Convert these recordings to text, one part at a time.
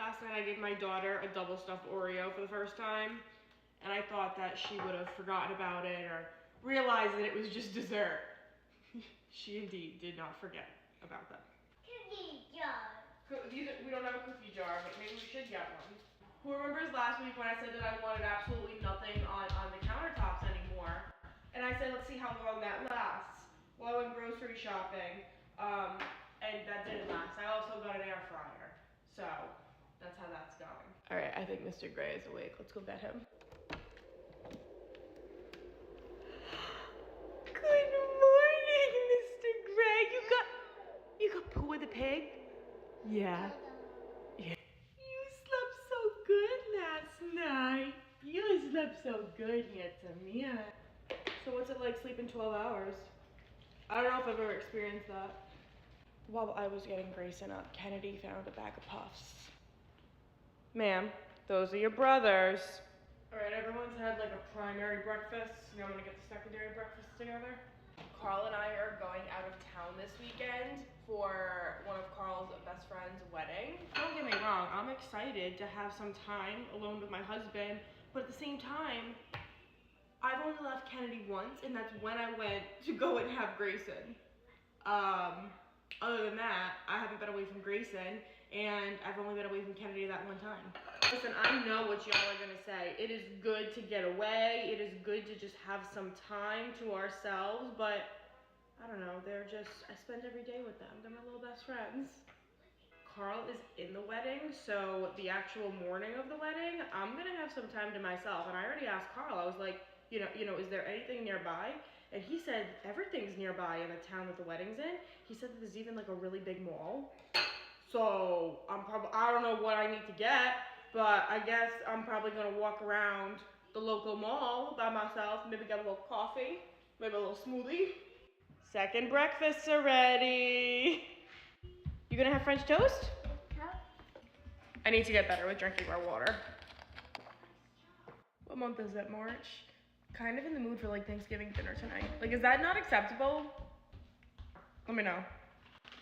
last night I gave my daughter a double stuffed Oreo for the first time, and I thought that she would have forgotten about it or realized that it was just dessert. She indeed did not forget about that. Cookie jar. We don't have a cookie jar, but maybe we should get one. Who remembers last week when I said that I wanted absolutely nothing on the countertops anymore? And I said, let's see how long that lasts. Well, I went grocery shopping, and that didn't last. I also got an air fryer, so that's how that's going. All right, I think Mr. Gray is awake. Let's go get him. Good morning, Mr. Gray. You got poo with the pig? Yeah. Yeah. You slept so good last night. You slept so good, handsome. Yeah. So what's it like sleeping 12 hours? I don't know if I've ever experienced that. While I was getting Grayson up, Kennedy found a bag of puffs. Ma'am, those are your brothers. All right, everyone's had like a primary breakfast. Now I'm gonna get the secondary breakfast together. Carl and I are going out of town this weekend for one of Carl's best friend's wedding. Don't get me wrong, I'm excited to have some time alone with my husband, but at the same time, I've only left Kennedy once, and that's when I went to go and have Grayson. Other than that, I haven't been away from Grayson, and I've only been away from Kennedy that one time. Listen, I know what y'all are gonna say. It is good to get away. It is good to just have some time to ourselves, but I don't know, I spend every day with them. They're my little best friends. Carl is in the wedding, so the actual morning of the wedding, I'm gonna have some time to myself. And I already asked Carl, I was like, you know, is there anything nearby? And he said everything's nearby in the town that the wedding's in. He said that there's even like a really big mall. So I don't know what I need to get, but I guess I'm probably gonna walk around the local mall by myself, maybe get a little coffee, maybe a little smoothie. Second breakfasts are ready. You gonna have French toast? No. I need to get better with drinking our water. What month is it, March? Kind of in the mood for like Thanksgiving dinner tonight. Like, is that not acceptable? Let me know.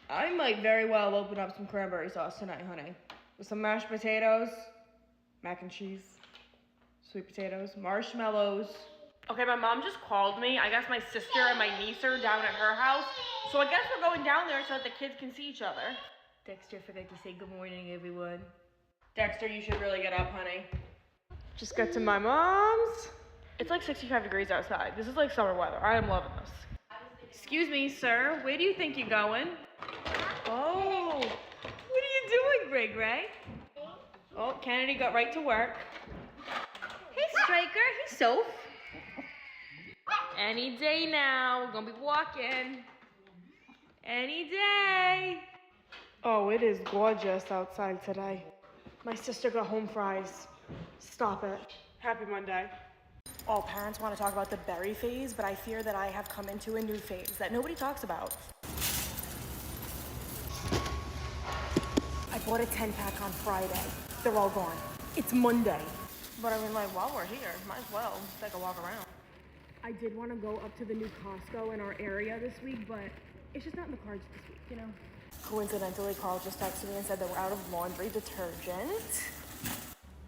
I might very well open up some cranberry sauce tonight, honey. With some mashed potatoes, mac and cheese, sweet potatoes, marshmallows. Okay, my mom just called me. I guess my sister and my niece are down at her house. So I guess we're going down there so that the kids can see each other. Dexter forgot to say good morning, everyone. Dexter, you should really get up, honey. Just got to my mom's. It's like 65 degrees outside. This is like summer weather. I am loving this. Excuse me, sir. Where do you think you're going? Oh, what are you doing, Gray? Oh, Kennedy got right to work. Hey, Striker. Hey, Soph. Any day now. We're gonna be walking. Any day. Oh, it is gorgeous outside today. My sister got home fries. Stop it. Happy Monday. All parents want to talk about the berry phase, but I fear that I have come into a new phase that nobody talks about. I bought a 10-pack on Friday. They're all gone. It's Monday. But I mean, like, while we're here, might as well take a walk around. I did want to go up to the new Costco in our area this week, but it's just not in the cards this week, you know? Coincidentally, Carl just texted me and said that we're out of laundry detergent.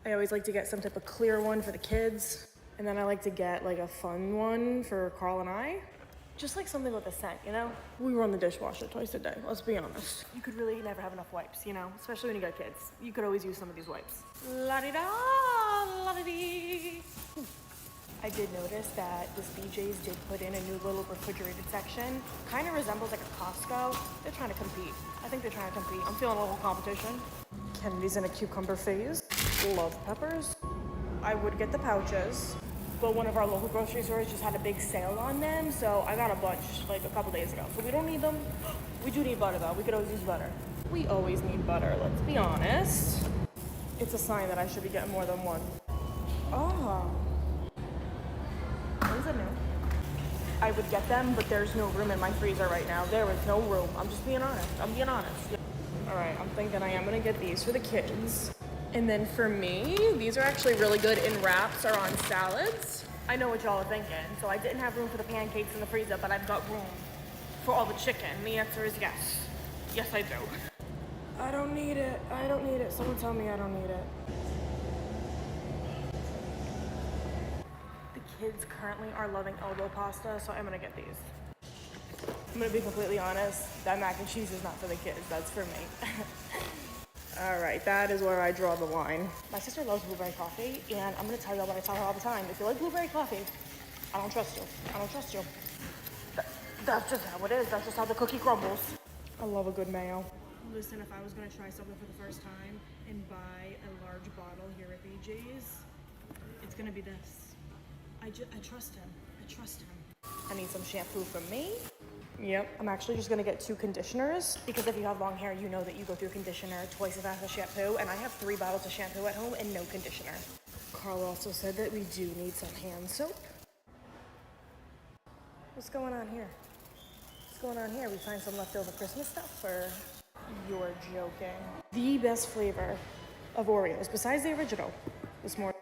I always like to get some type of clear one for the kids. And then I like to get like a fun one for Carl and I. Just like something with a scent, you know? We run the dishwasher twice a day, let's be honest. You could really never have enough wipes, you know? Especially when you got kids. You could always use some of these wipes. La-di-da, la-di-dee. I did notice that this BJ's did put in a new little refrigerated section. Kind of resembles like a Costco. They're trying to compete. I think they're trying to compete. I'm feeling a little competition. Kennedy's in a cucumber phase. Love peppers. I would get the pouches, but one of our local grocery stores just had a big sale on them, so I got a bunch like a couple days ago. So we don't need them. We do need butter though. We could always use butter. We always need butter, let's be honest. It's a sign that I should be getting more than one. Oh. What is it new? I would get them, but there's no room in my freezer right now. There is no room. I'm just being honest. I'm being honest. All right, I'm thinking I am gonna get these for the kids. And then for me, these are actually really good in wraps or on salads. I know what y'all are thinking. So I didn't have room for the pancakes in the freezer, but I've got room for all the chicken. The answer is yes. Yes, I do. I don't need it. I don't need it. Someone tell me I don't need it. The kids currently are loving elbow pasta, so I'm gonna get these. I'm gonna be completely honest, that mac and cheese is not for the kids, that's for me. All right, that is where I draw the line. My sister loves blueberry coffee, and I'm gonna tell y'all what I tell her all the time. If you like blueberry coffee, I don't trust you. I don't trust you. That's just how it is. That's just how the cookie crumbles. I love a good mayo. Listen, if I was gonna try something for the first time and buy a large bottle here at BJ's, it's gonna be this. I trust him. I trust him. I need some shampoo from me. Yep. I'm actually just gonna get 2 conditioners because if you have long hair, you know that you go through conditioner twice as fast as shampoo, and I have 3 bottles of shampoo at home and no conditioner. Carl also said that we do need some hand soap. What's going on here? What's going on here? We find some leftover Christmas stuff, or you're joking? The best flavor of Oreos, besides the original, this morning.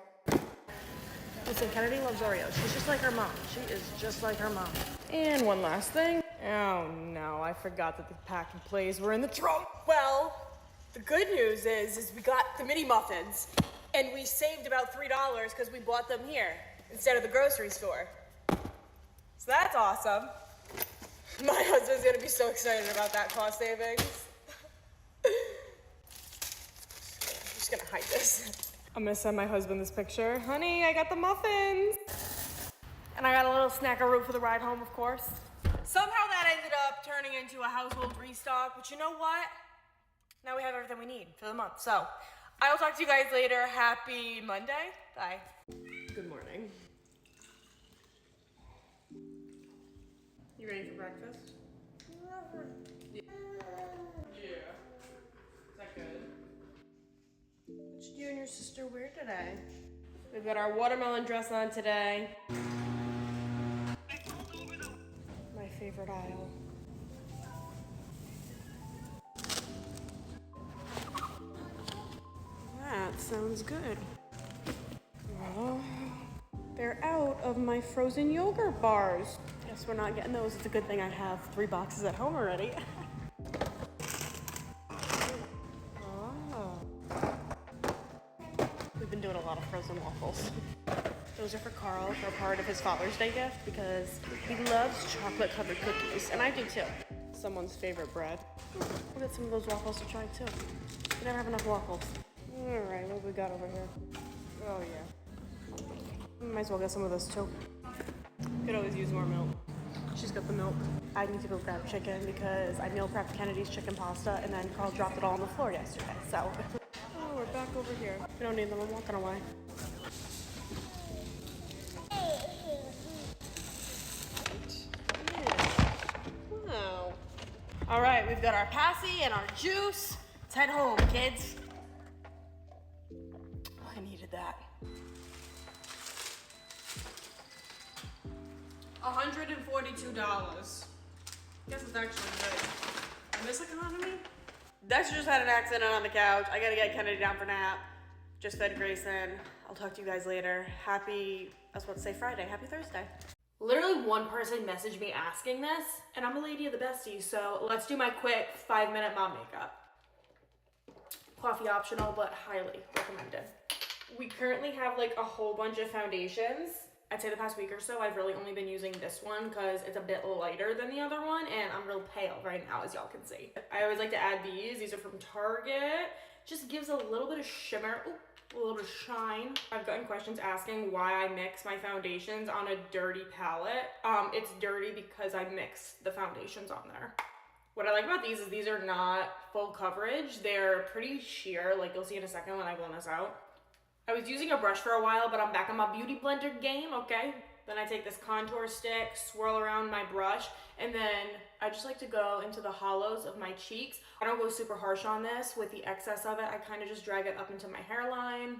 Listen, Kennedy loves Oreos. She's just like her mom. She is just like her mom. And one last thing. Oh no, I forgot that the pack and plays were in the trunk. Well, the good news is we got the mini muffins, and we saved about $3 because we bought them here instead of the grocery store. So that's awesome. My husband's gonna be so excited about that cost savings. I'm just gonna hide this. I'm gonna send my husband this picture. Honey, I got the muffins. And I got a little snackaroo for the ride home, of course. Somehow that ended up turning into a household restock, but you know what? Now we have everything we need for the month. So I will talk to you guys later. Happy Monday. Bye. Good morning. You ready for breakfast? Yeah. Is that good? What did you and your sister wear today? We've got our watermelon dress on today. My favorite aisle. That sounds good. Oh, they're out of my frozen yogurt bars. Guess we're not getting those. It's a good thing I have 3 boxes at home already. Oh. We've been doing a lot of frozen waffles. Those are for Carl for part of his Father's Day gift because he loves chocolate covered cookies, and I do too. Someone's favorite bread. We'll get some of those waffles to try too. We never have enough waffles. All right, what we got over here? Oh yeah. Might as well get some of this too. Could always use more milk. She's got the milk. I need to go grab chicken because I meal prepped Kennedy's chicken pasta and then Carl dropped it all on the floor yesterday, so. Oh, we're back over here. We don't need them, I'm walking away. Wow. All right, we've got our passy and our juice. Let's head home, kids. Oh, I needed that. $142. Guess it's actually good. In this economy? Dexter just had an accident on the couch. I gotta get Kennedy down for a nap. Just fed Grayson. I'll talk to you guys later. Happy, I was about to say Friday. Happy Thursday. Literally one person messaged me asking this, and I'm a lady of the besties, so let's do my quick 5-minute mom makeup. Coffee optional, but highly recommended. We currently have like a whole bunch of foundations. I'd say the past week or so, I've really only been using this one because it's a bit lighter than the other one, and I'm real pale right now, as y'all can see. I always like to add these. These are from Target. Just gives a little bit of shimmer. Ooh, a little bit of shine. I've gotten questions asking why I mix my foundations on a dirty palette. It's dirty because I mix the foundations on there. What I like about these is these are not full coverage. They're pretty sheer, like you'll see in a second when I blend this out. I was using a brush for a while, but I'm back on my beauty blender game, okay? Then I take this contour stick, swirl around my brush, and then I just like to go into the hollows of my cheeks. I don't go super harsh on this. With the excess of it, I kind of just drag it up into my hairline.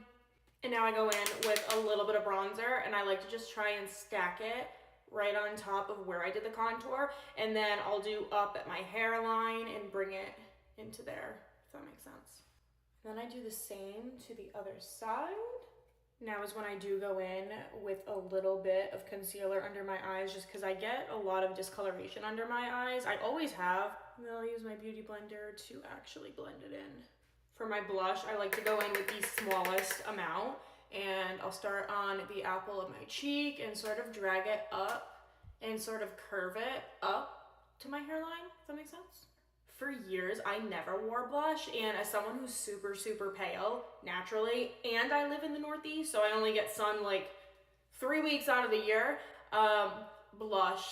And now I go in with a little bit of bronzer, and I like to just try and stack it right on top of where I did the contour. And then I'll do up at my hairline and bring it into there, if that makes sense. Then I do the same to the other side. Now is when I do go in with a little bit of concealer under my eyes just because I get a lot of discoloration under my eyes. I always have, And then I'll use my beauty blender to actually blend it in. For my blush, I like to go in with the smallest amount, and I'll start on the apple of my cheek and sort of drag it up and sort of curve it up to my hairline, if that makes sense. For years, I never wore blush, and as someone who's super, super pale naturally, and I live in the Northeast, so I only get sun like 3 weeks out of the year, blush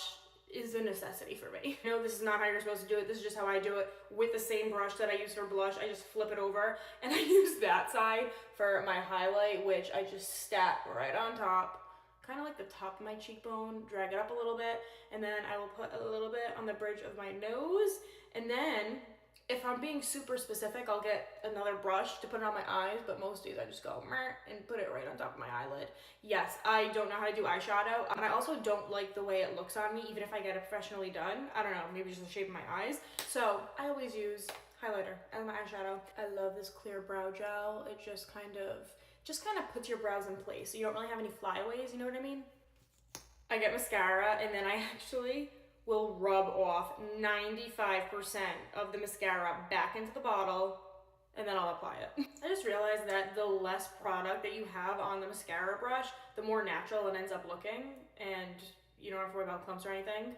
is a necessity for me. You know, this is not how you're supposed to do it. This is just how I do it with the same brush that I use for blush. I just flip it over and I use that side for my highlight, which I just stack right on top, kind of like the top of my cheekbone, drag it up a little bit, and then I will put a little bit on the bridge of my nose. And then if I'm being super specific, I'll get another brush to put it on my eyes, but most days I just go and put it right on top of my eyelid. Yes, I don't know how to do eyeshadow, and I also don't like the way it looks on me, even if I get it professionally done. I don't know, maybe just the shape of my eyes. So I always use highlighter as my eyeshadow. I love this clear brow gel. It just kind of puts your brows in place, so you don't really have any flyaways, you know what I mean? I get mascara, and then I actually will rub off 95% of the mascara back into the bottle, and then I'll apply it. I just realized that the less product that you have on the mascara brush, the more natural it ends up looking, and you don't have to worry about clumps or anything.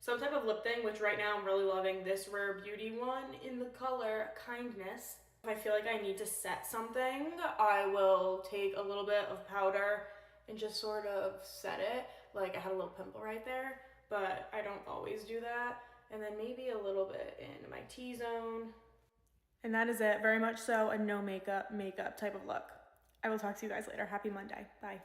Some type of lip thing, which right now I'm really loving this Rare Beauty one in the color Kindness. If I feel like I need to set something, I will take a little bit of powder and just sort of set it. Like I had a little pimple right there, but I don't always do that. And then maybe a little bit in my T-zone. And that is it. Very much so a no makeup type of look. I will talk to you guys later. Happy Monday. Bye.